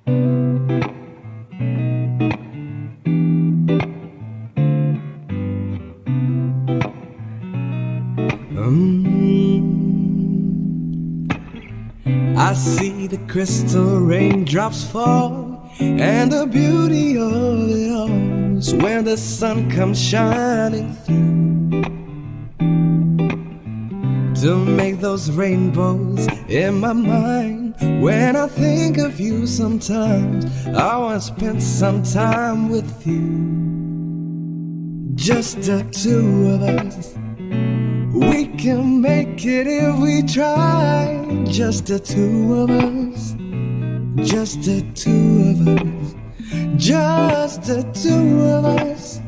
I see the crystal raindrops fall, and the beauty of it all is when the sun comes shining through to make those rainbows in my mind. When I think of you sometimes, I want to spend some time with you. Just the two of us. We can make it if we try. Just the two of us. Just the two of us. Just the two of us.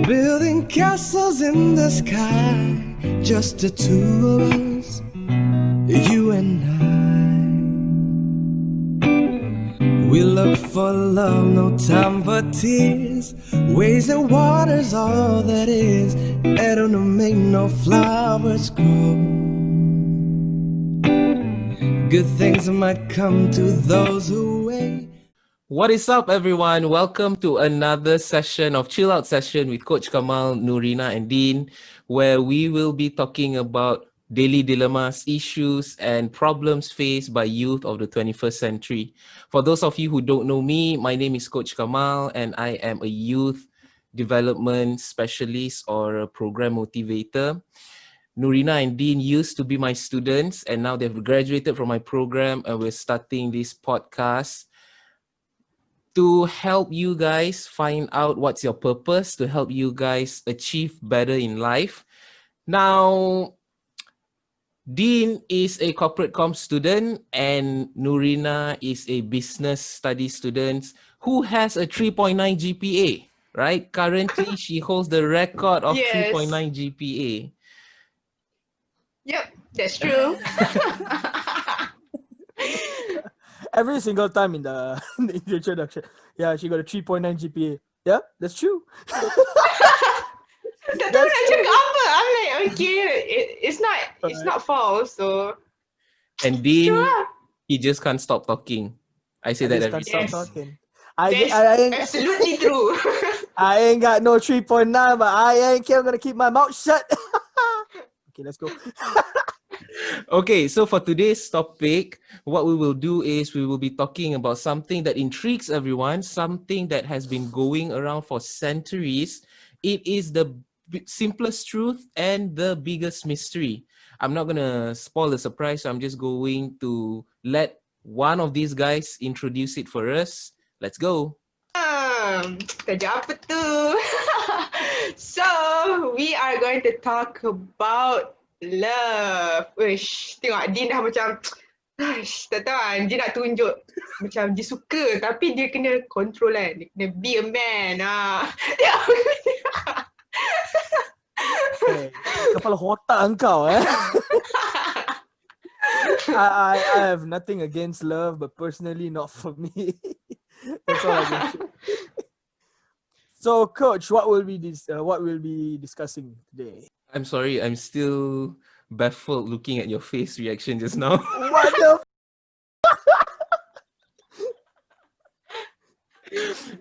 Building castles in the sky. Just the two of us. You and I. We look for love, no time for tears. Waves and water's all that is. It don't make no flowers grow. Good things might come to those who wait. What is up, everyone? Welcome to another session of Chill Out Session with Coach Kamal, Nurina, and Dean, where we will be talking about daily dilemmas, issues, and problems faced by youth of the 21st century. For those of you who don't know me, my name is Coach Kamal, and I am a youth development specialist or a program motivator. Nurina and Dean used to be my students, and now they've graduated from my program, and we're starting this podcast to help you guys find out what's your purpose, to help you guys achieve better in life. Now, Dean is a corporate comms student and Nurina is a business studies student who has a 3.9 GPA, right? Currently, she holds the record of Yes. 3.9 GPA. Yep, that's true. Every single time in the introduction. Yeah, she got a 3.9 GPA. Yeah, that's true. Tak tahu nak cakap apa. I'm like, okay, it's not false. So And Dean, sure. he just can't stop talking. I say that every Stop Yes. talking. That's I ain't absolutely true. I ain't got no 3.9, but I ain't care. I'm gonna keep my mouth shut. Okay, let's go. Okay, so for today's topic, what we will do is we will be talking about something that intrigues everyone, something that has been going around for centuries. It is the simplest truth and the biggest mystery. I'm not going to spoil the surprise, so I'm just going to let one of these guys introduce it for us. Let's go. Kerja apa tu? So, we are going to talk about love. Uish, tengok Dean dah macam tak tahu kan, dia nak tunjuk macam dia suka tapi dia kena control kan. Dia kena be a man. Hey, kepala otak engkau I have nothing against love, but personally not for me. That's all I can say. So, Coach, what will be discussing today? I'm sorry, I'm still baffled looking at your face reaction just now. What the?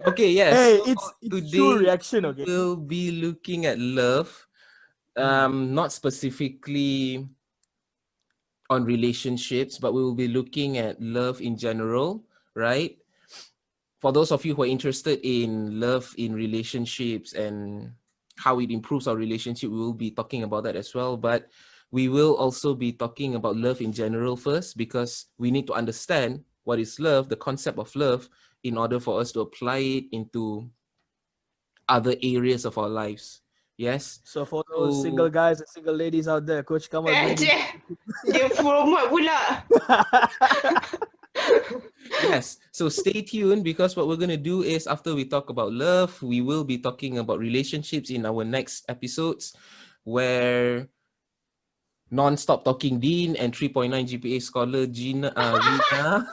Okay, yes. Hey, so it's today true reaction, okay? we'll be looking at love, not specifically on relationships, but we will be looking at love in general, right? For those of you who are interested in love in relationships and how it improves our relationship, we will be talking about that as well. But we will also be talking about love in general first, because we need to understand what is love, the concept of love, in order for us to apply it into other areas of our lives. Yes? So for those single guys and single ladies out there, Coach Kamal is Dia promote pula. Yes, so stay tuned, because what we're going to do is after we talk about love, we will be talking about relationships in our next episodes, where non-stop talking Dean and 3.9 GPA scholar Rina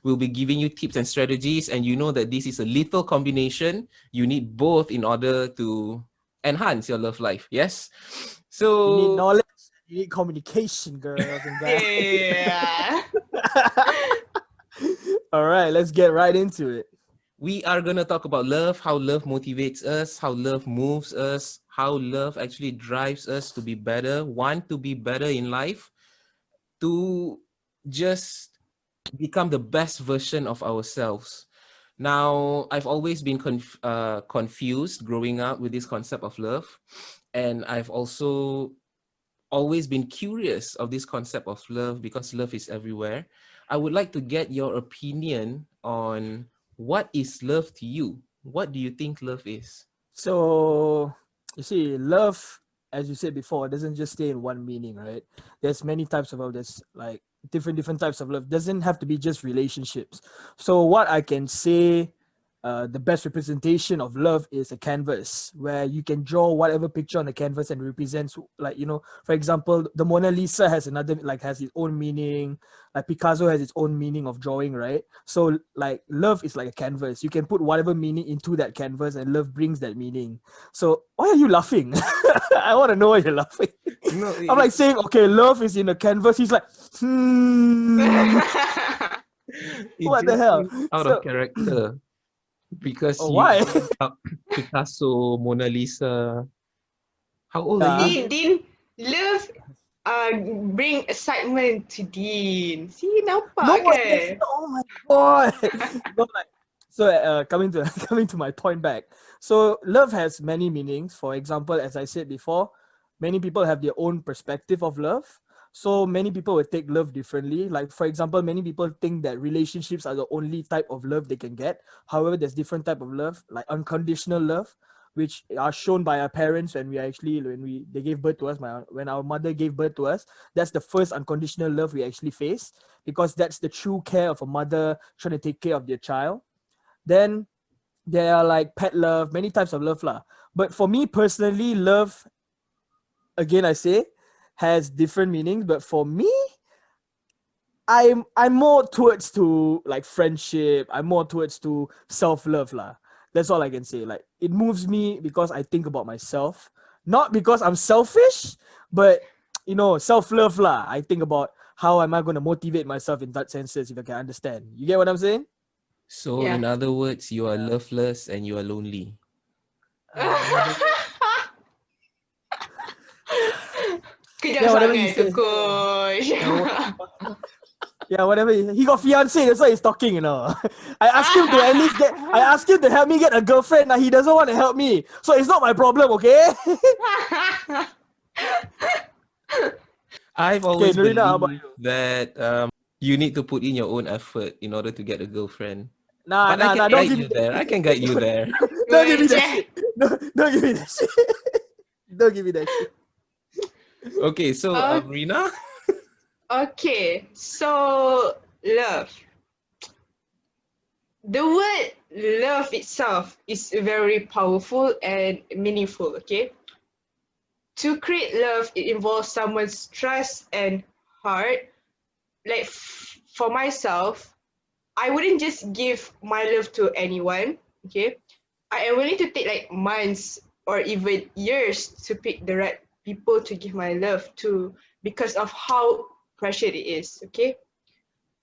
will be giving you tips and strategies, and you know that this is a lethal combination. You need both in order to enhance your love life. Yes? So You need knowledge, you need communication, girls and guys. Yeah. All right, let's get right into it. We are going to talk about love, how love motivates us, how love moves us, how love actually drives us to be better, want to be better in life, to just become the best version of ourselves. Now, I've always been confused growing up with this concept of love. And I've also always been curious of this concept of love because love is everywhere. I would like to get your opinion on what is love to you? What do you think love is? So, you see, love, as you said before, doesn't just stay in one meaning, right? There's many types of love. There's like different types of love. Doesn't have to be just relationships. So, what I can say, the best representation of love is a canvas where you can draw whatever picture on the canvas and represents, like, for example, the Mona Lisa has has its own meaning. Like Picasso has its own meaning of drawing, right? So like love is like a canvas. You can put whatever meaning into that canvas and love brings that meaning. So why are you laughing? I want to know why you're laughing. No, I'm like saying, okay, love is in a canvas. He's like, it what the just hell? seems out of So, character because oh, you why? bring up Picasso, Mona Lisa. How old are Yeah. you? Dean, love bring excitement to Dean. See, nampak No, that's ke? not, oh my god. No, like, so coming to coming to my point back. So love has many meanings. For example, as I said before, many people have their own perspective of love. So many people will take love differently. Like for example, many people think that relationships are the only type of love they can get. However, there's different type of love, like unconditional love, which are shown by our parents when they gave birth to us. When our mother gave birth to us, that's the first unconditional love we actually face, because that's the true care of a mother trying to take care of their child. Then there are like pet love, many types of love lah. But for me personally, love, again I say, has different meanings. But for me, I'm more towards to like friendship. I'm more towards to self-love lah. That's all I can say. Like it moves me because I think about myself, not because I'm selfish, but self-love lah. I think about how am I going to motivate myself in that senses, if I can understand. You get what I'm saying? So, Yeah. in other words, you are loveless and you are lonely. Kejam Yeah, whatever sangat you tu, say. coach. Yeah, whatever. He got fiance, that's why he's talking. I asked him to at least I asked him to help me get a girlfriend. Now he doesn't want to help me, so it's not my problem, okay? I've always Nurina, how about believed that you need to put in your own effort in order to get a girlfriend. Nah, But I can don't guide give you me there. I can guide you there. don't give me that Weh, shit. No, don't give me that shit. Don't give me that shit. Okay, so Rina? Okay, so love. The word love itself is very powerful and meaningful, okay? To create love, it involves someone's trust and heart. Like for myself, I wouldn't just give my love to anyone, okay? I am willing to take like months or even years to pick the right people to give my love to because of how precious it is, okay?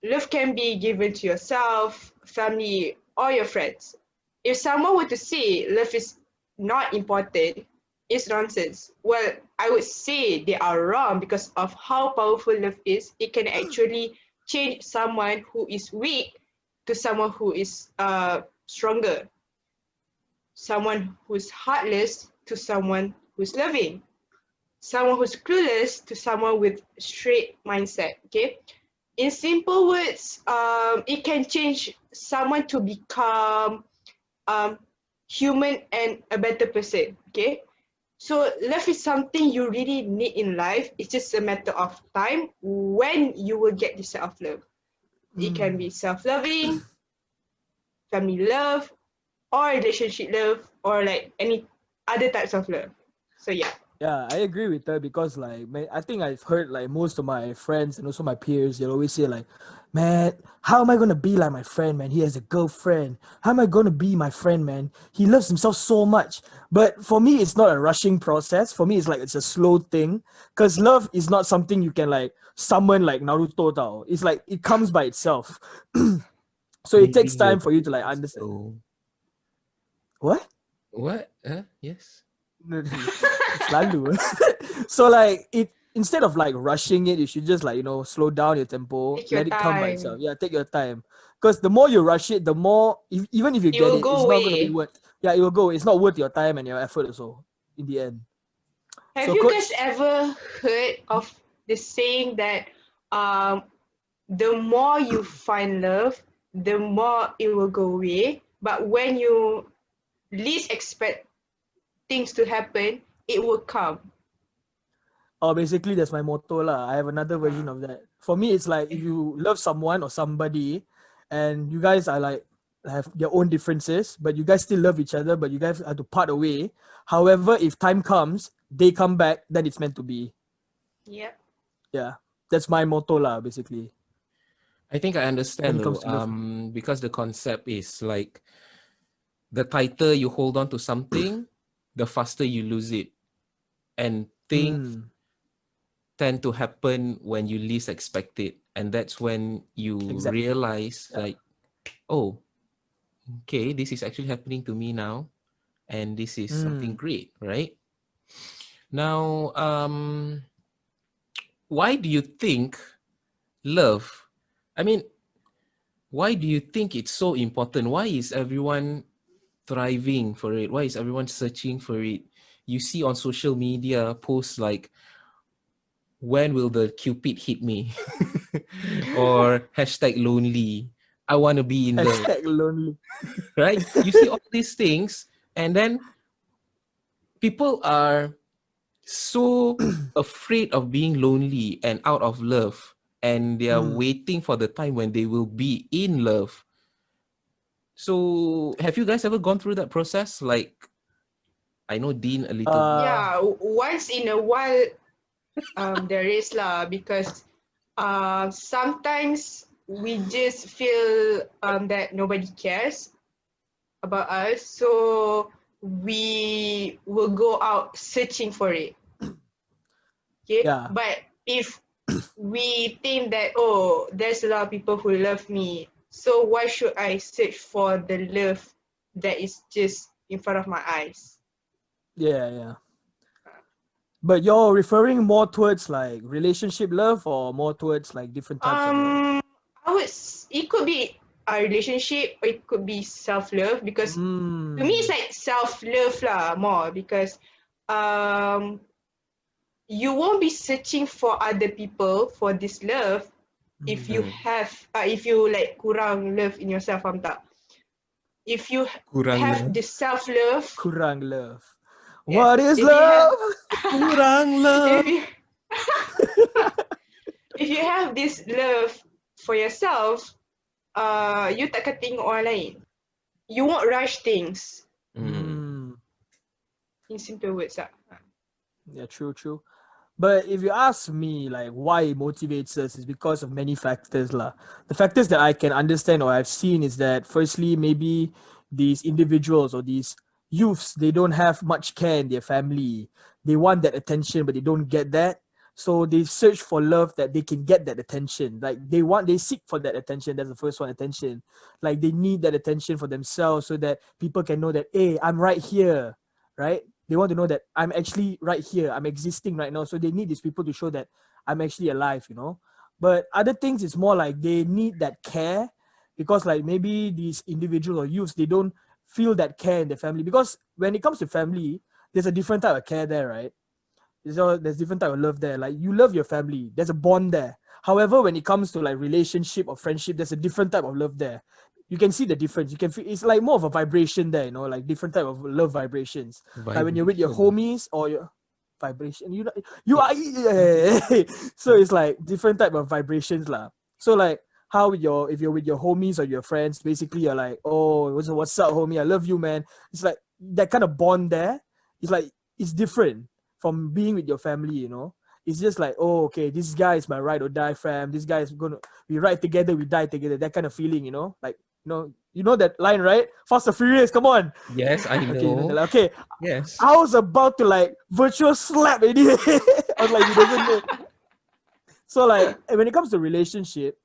Love can be given to yourself, family, or your friends. If someone were to say love is not important, it's nonsense. Well, I would say they are wrong because of how powerful love is. It can actually change someone who is weak to someone who is stronger, someone who's heartless to someone who's loving, someone who's clueless to someone with straight mindset. Okay, in simple words, it can change someone to become human and a better person. Okay, so love is something you really need in life. It's just a matter of time when you will get this type of love. It can be self-loving, family love, or relationship love, or like any other types of love. So yeah. Yeah, I agree with her because I think I've heard like most of my friends and also my peers, they'll always say like, man, how am I gonna be like my friend, man? He has a girlfriend. How am I gonna be my friend, man? He loves himself so much. But for me, it's not a rushing process. For me, it's a slow thing. Because love is not something you can like summon like Naruto tau. It's like it comes by itself. So it Maybe takes time you're for you to like understand. so What? what? Yes. Selalu. So like it instead of like rushing it, you should just like slow down your tempo, Take your let it come by itself. time. Yeah, take your time. Because the more you rush it, the more even if you It get will it, it's go not gonna be away. worth. Yeah, it will go. It's not worth your time and your effort also in the end. Have So you guys coach, ever heard of the saying that um, the more you find love, the more it will go away. But when you least expect things to happen, it will come. basically that's my motto lah. I have another version of that. For me, it's like if you love someone or somebody, and you guys are like have their own differences, but you guys still love each other, but you guys have to part away. However, if time comes, they come back, then it's meant to be. Yeah. Yeah, that's my motto lah, basically. I think I When understand it comes though. to love. Because the concept is like the tighter you hold on to something, the faster you lose it. And things tend to happen when you least expect it. And that's when you Exactly. realize Yeah. like, oh, okay, this is actually happening to me now. And this is something great, right? Now, why do you think love, I mean, why do you think it's so important? Why is everyone thriving for it? Why is everyone searching for it? You see on social media posts like, when will the Cupid hit me? Or hashtag lonely. I want to be in love, Hashtag lonely. right? You see all these things, and then people are so afraid of being lonely and out of love, and they are waiting for the time when they will be in love. So have you guys ever gone through that process? Like, I know Dean a little bit. Yeah, once in a while, there is lah, because sometimes we just feel that nobody cares about us, so we will go out searching for it. Okay, Yeah. but if we think that there's a lot of people who love me, so why should I search for the love that is just in front of my eyes? Yeah. But you're referring more towards like relationship love or more towards like different types of love? It could be a relationship or it could be self-love, because to me it's like self-love lah more, because you won't be searching for other people for this love if you have if you like kurang love in yourself, faham tak? If you Kurang have love. the self-love, Kurang love. yes, What is if you have love? Kurang love. if you if you have this love for yourself, you takkan tengok orang lain. You won't rush things. In simple words lah. Yeah, true. But if you ask me, like, why it motivates us is because of many factors lah. The factors that I can understand or I've seen is that, firstly, maybe these individuals or these youths, they don't have much care in their family. They want that attention, but they don't get that. So they search for love that they can get that attention. Like they seek for that attention. That's the first one, attention. Like they need that attention for themselves so that people can know that, hey, I'm right here, right? They want to know that I'm actually right here. I'm existing right now. So they need these people to show that I'm actually alive, But other things, it's more like they need that care because like maybe these individuals or youths, they don't feel that care in the family. Because when it comes to family, there's a different type of care there, right? There's different type of love there. Like you love your family. There's a bond there. However, when it comes to like relationship or friendship, there's a different type of love there. You can see the difference. You can feel it's like more of a vibration there, like different type of love vibrations. Like when you're with your homies or your vibration, you are so it's like different type of vibrations lah. So like how if you're with your homies or your friends, basically you're like, oh, what's up, homie? I love you, man. It's like that kind of bond there. It's like it's different from being with your family, It's just like, oh, okay, this guy is my ride or die fam. This guy is we ride together, we die together. That kind of feeling, Like, you know that line, right? Fast and Furious, come on. Yes, I know. Okay, you know that. Okay. Yes. I was about to like virtual slap idiot. I was like, he doesn't know. So like when it comes to relationship,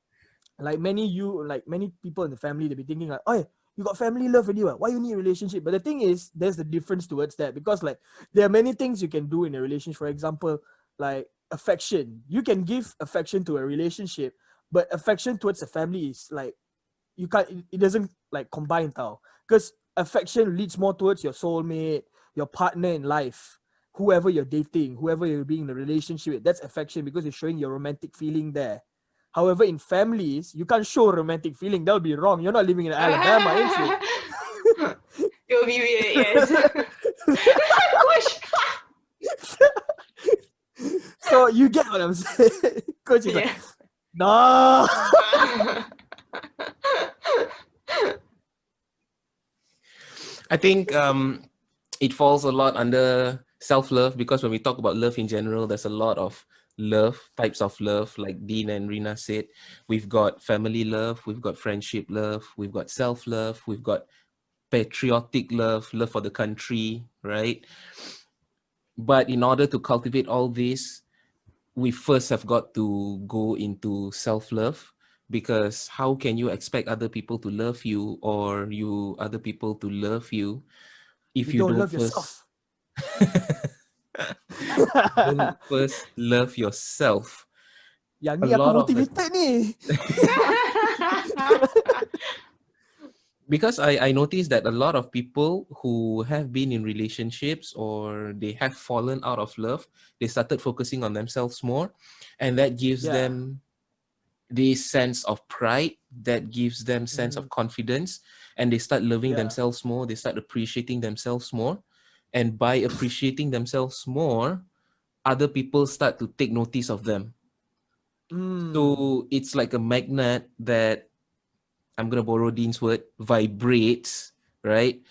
like many people in the family, they be thinking like, oh, you got family love already, what? Why you need a relationship? But the thing is, there's the difference towards that, because like there are many things you can do in a relationship. For example, like affection. You can give affection to a relationship, but affection towards a family is like you can't. It doesn't like combine now, because affection leads more towards your soulmate, your partner in life, whoever you're dating, whoever you're being in a relationship with. That's affection because you're showing your romantic feeling there. However, in families, you can't show romantic feeling. That'll be wrong. You're not living in Alabama, ain't you? It will be weird, yes. Coach. So you get what I'm saying. Coach is like, Yeah. no. I think it falls a lot under self-love, because when we talk about love in general, there's a lot of love, types of love, like Dean and Rina said. We've got family love, we've got friendship love, we've got self-love, we've got patriotic love, love for the country, right? But in order to cultivate all this, we first have got to go into self-love, because how can you expect other people to love you, or you other people to love you, if You you don't don't love first yourself. don't first love yourself? Yang A ni aku lot of the, motivated ni. because I noticed that a lot of people who have been in relationships, or they have fallen out of love, they started focusing on themselves more, and that gives Yeah. them this sense of pride, that gives them sense of confidence, and they start loving Yeah. themselves more, they start appreciating themselves more, and by appreciating themselves more, other people start to take notice of them. So it's like a magnet that, I'm gonna borrow Dean's word, vibrates, right,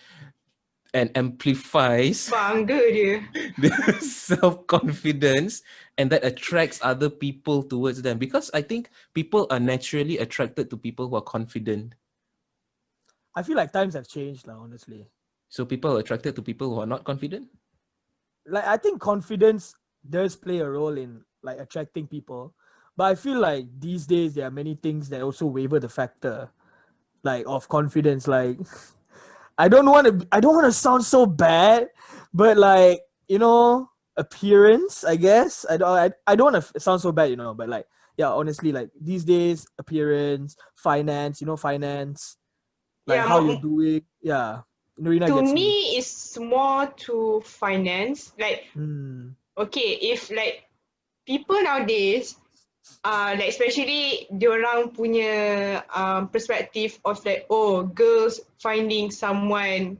and amplifies Bangga dia. their self-confidence, and that attracts other people towards them, because I think people are naturally attracted to people who are confident. I feel like times have changed now, honestly. So people are attracted to people who are not confident. Like I think confidence does play a role in like attracting people. But I feel like these days there are many things that also waver the factor like of confidence. Like I don't want to sound so bad, but like, appearance, I guess. I don't want to sound so bad, but like yeah, honestly, like these days appearance, finance, finance, like Yeah, how you're doing. Yeah. Nurina to gets me. me it's more to finance. Like, Hmm. okay, if like people nowadays, like especially diorang punya perspective of like, oh, girls finding someone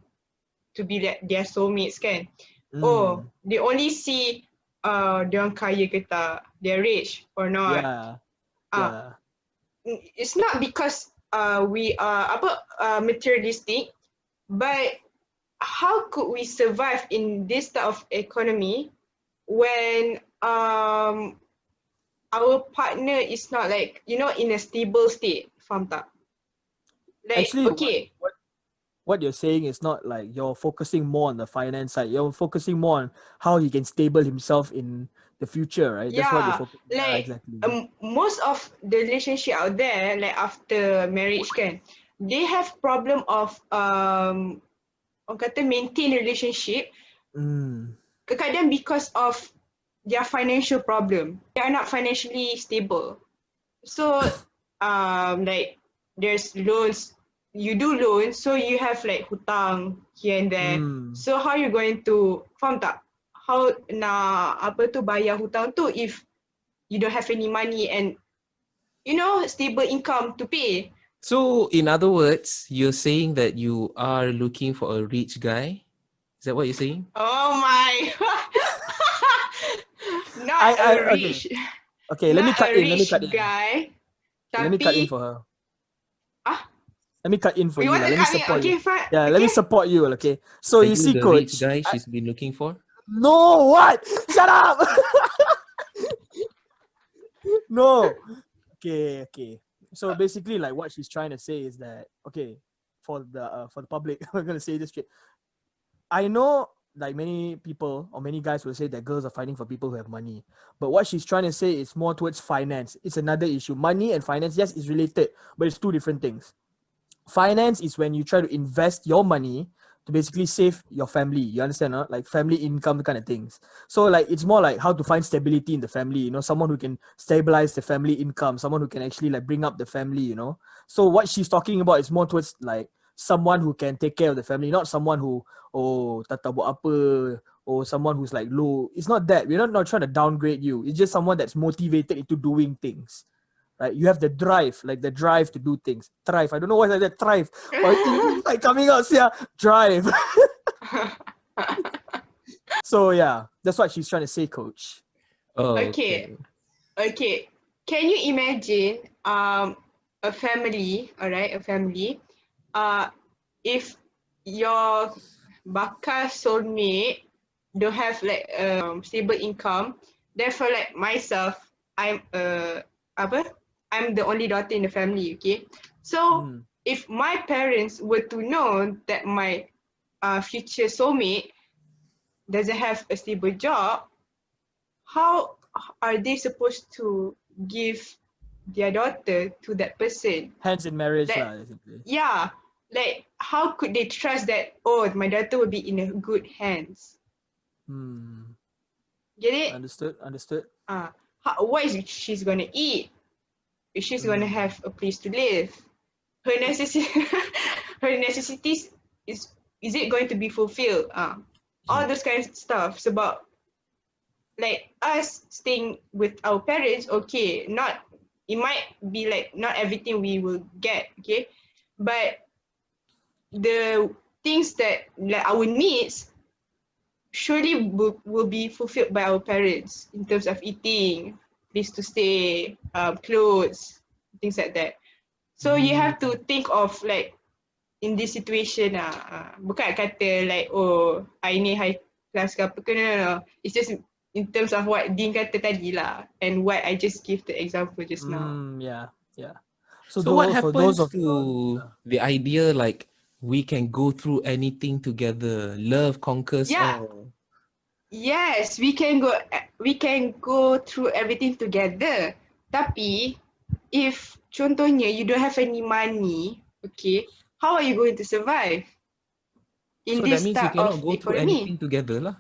to be their soulmates kan. Oh, they only see diorang kaya ke tak, they're rich or not. Yeah. Uh, Yeah. it's not because we are materialistic, but how could we survive in this type of economy when our partner is not like, in a stable state? Faham tak? Like, Actually, okay, what you're saying is not like you're focusing more on the finance side. You're focusing more on how he can stable himself in the future, right? That's what you're yeah, focusing. Yeah, like exactly. most of the relationship out there, like after marriage kan, they have problem of orang kata maintain relationship, kadang because of their financial problem. They are not financially stable. So like there's loans, you do loans, so you have like hutang here and there. So how you going to, faham tak? How nak bayar hutang tu if you don't have any money and stable income to pay. So in other words, you're saying that you are looking for a rich guy? Is that what you're saying? Oh my. Not I a okay. rich, Okay, let me not cut a in. Let me rich cut in. guy. Let me cut in Tapi for her. ah, Let me cut in for you you. want to Let me cut me? support Okay, you. fine. Yeah, let me Okay. support you. Okay. So Are you see, the rich coach. guy she's been looking for? No, what? Shut up. No. Okay, okay. So basically, like what she's trying to say is that, okay, for the public, I'm gonna say this straight. I know like many people or many guys will say that girls are fighting for people who have money. But what she's trying to say is more towards finance. It's another issue. Money and finance, yes, is related, but it's two different things. Finance is when you try to invest your money to basically save your family. You understand, huh? Like family income kind of things. So like it's more like how to find stability in the family, someone who can stabilize the family income, someone who can actually like bring up the family. So what she's talking about is more towards like someone who can take care of the family, not someone who tak tahu buat apa, or someone who's like low. It's not that. We're not trying to downgrade you. It's just someone that's motivated into doing things. Right, you have the drive, like the drive to do things. Thrive. I don't know why that thrive, but it's like coming out. Yeah, drive. So yeah, that's what she's trying to say, Coach. Oh, Okay. Okay. Can you imagine a family, alright, a family, if your bakal soulmate don't have like stable income, therefore like myself, I'm I'm the only daughter in the family, okay? So if my parents were to know that my future soulmate doesn't have a stable job, how are they supposed to give their daughter to that person? Hands in marriage, That- lah, basically. Yeah, like how could they trust that, oh, my daughter will be in a good hands? Get it? Understood. What is she's gonna eat? If she's gonna have a place to live, her her necessities is it going to be fulfilled? All those kinds of stuff. It's about like us staying with our parents. Okay, it might be like not everything we will get. Okay, but the things that like our needs surely will be fulfilled by our parents in terms of eating, place to stay, clothes, things like that. So you have to think of like in this situation bukan kata like, oh, I ni high class ke apa ke, no. It's just in terms of what Dean kata tadi lah, and what I just give the example just now. Yeah. So what for happens those of to the idea like we can go through anything together? Love conquers Yeah. all. Yes, we can go through everything together. Tapi if contohnya you don't have any money, okay, how are you going to survive in So that this means you type cannot of go through economy? anything together lah.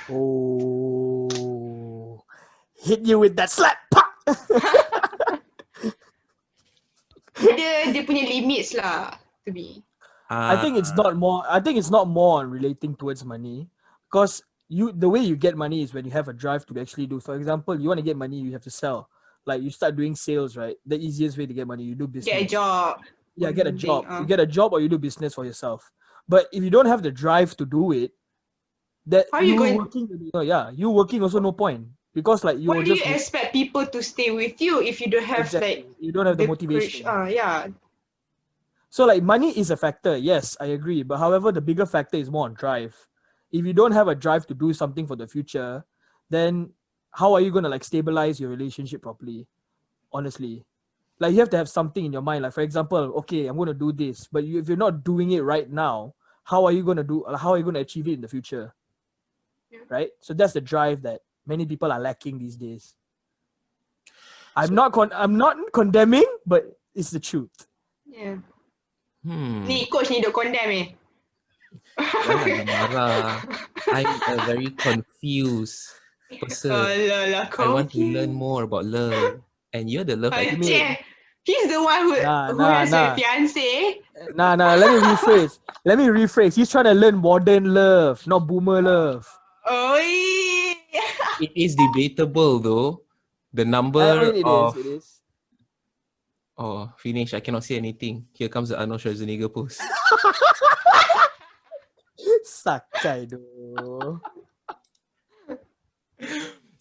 Oh, hit you with that slap. Pah! Dia punya limits lah to me. I think it's not more. I think it's not more on relating towards money, because the way you get money is when you have a drive to actually do. For example, you want to get money, you have to sell. Like you start doing sales, right? The easiest way to get money, you do business. Get a job. Yeah, get a job. something, You get a job or you do business for yourself. But if you don't have the drive to do it, that How you going- working, you working also no point, because like you Why will do just you expect people to stay with you if you don't have exactly. like You don't have the courage? motivation. Yeah. So like money is a factor, yes, I agree. But however, the bigger factor is more on drive. If you don't have a drive to do something for the future, then how are you gonna like stabilize your relationship properly? Honestly. Like you have to have something in your mind. Like for example, okay, I'm gonna do this, but if you're not doing it right now, how are you gonna achieve it in the future? Yeah. Right? So that's the drive that many people are lacking these days. I'm not condemning, but it's the truth. Yeah. Hmm. Ni coach ni duk condemn eh. Janganlah marah. I'm a very confused person. Alah, I want to learn more about love. And you're the love expert. Aceh. He's the one who has a fiance. Nah, let me rephrase. He's trying to learn modern love, not boomer love. Oi. It is debatable though. The number It of is. Oh, finish. I cannot say anything. Here comes the Arnold Schwarzenegger pose. Sakai doh.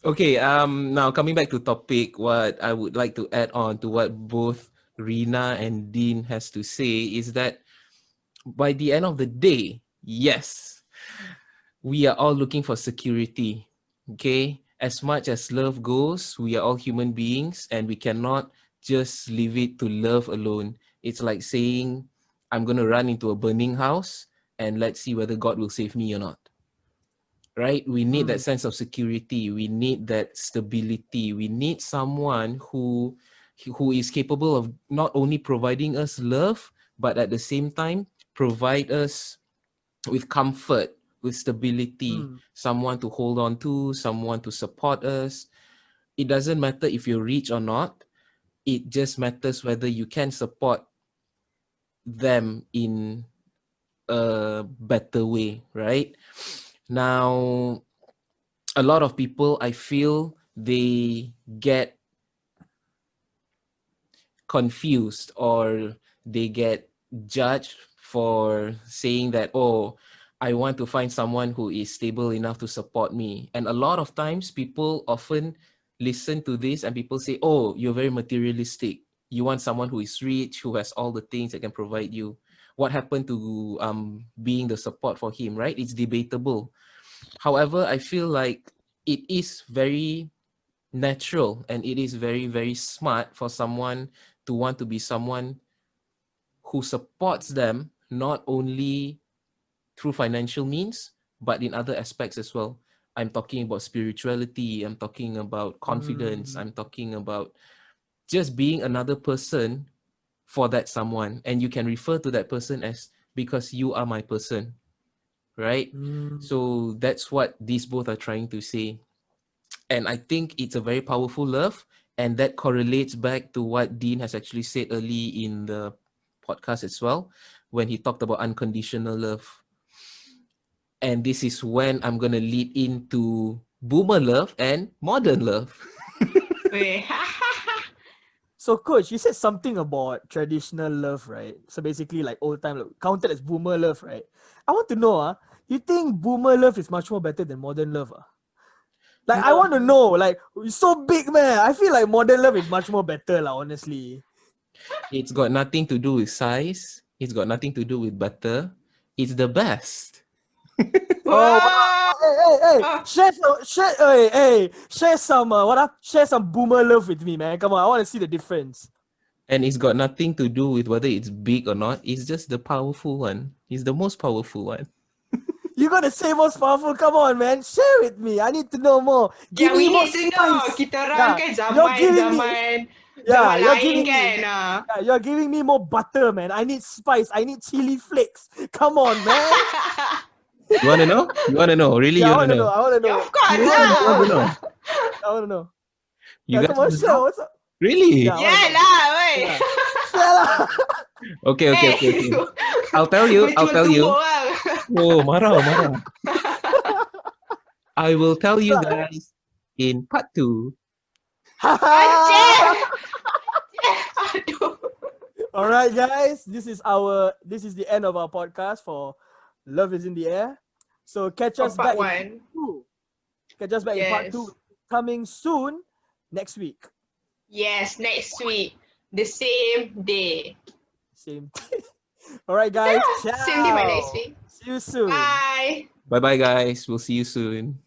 Okay, now coming back to topic, what I would like to add on to what both Rina and Dean has to say is that by the end of the day, yes, we are all looking for security. Okay, as much as love goes, we are all human beings and we cannot just leave it to love alone. It's like saying, I'm going to run into a burning house and let's see whether God will save me or not. Right? We need that sense of security. We need that stability. We need someone who is capable of not only providing us love, but at the same time provide us with comfort, with stability, someone to hold on to, someone to support us. It doesn't matter if you're rich or not. It just matters whether you can support them in a better way, right? Now, a lot of people, I feel they get confused or they get judged for saying that, oh, I want to find someone who is stable enough to support me. And a lot of times people often listen to this and people say, oh, you're very materialistic. You want someone who is rich, who has all the things that can provide you. What happened to being the support for him, right? It's debatable. However, I feel like it is very natural and it is very, very smart for someone to want to be someone who supports them not only through financial means, but in other aspects as well. I'm talking about spirituality, I'm talking about confidence, I'm talking about just being another person for that someone. And you can refer to that person as because you are my person, right? So that's what these both are trying to say. And I think it's a very powerful love. And that correlates back to what Dean has actually said early in the podcast as well, when he talked about unconditional love. And this is when I'm going to lead into boomer love and modern love. Weh. So, Coach, you said something about traditional love, right? So basically, like old time, counted as boomer love, right? I want to know, you think boomer love is much more better than modern love? Like, I want to know, like, it's so big, man. I feel like modern love is much more better, lah, honestly. It's got nothing to do with size. It's got nothing to do with butter. It's the best. Oh, Wah. hey, Ah. share some, share some boomer love with me, man. Come on, I want to see the difference. And it's got nothing to do with whether it's big or not. It's just the powerful one. It's the most powerful one. You gotta say most powerful. Come on, man. Share with me. I need to know more. Give Yeah, we me more need to know. spice. Kita orang Yeah, kan you're giving me. zaman You're lain giving kan. me. Yeah, you're giving me more butter, man. I need spice. I need chili flakes. Come on, man. You want to know? You want to know? Really, Yeah, you I want to wanna know. know? I wanna Yeah, know. of course You want to know? lah. I wanna know. You Yeah, guys come on, want to share. know? What's up? Really? Yeah, I wanna Yeah know. lah, weh. Yeah. Share lah. Okay. Eh, I'll tell you. mencuba tumbuk bang. Oh, marah. I will tell you guys in part 2. Anjir. Aduh. All right, guys. This is the end of our podcast for Love is in the Air. So catch us Part back in 1. 2. Catch us back in part 2 coming soon next week. Yes, next week. The same day. Same. All right, guys. Ciao. Same day but next week. See you soon. Bye. Bye-bye, guys. We'll see you soon.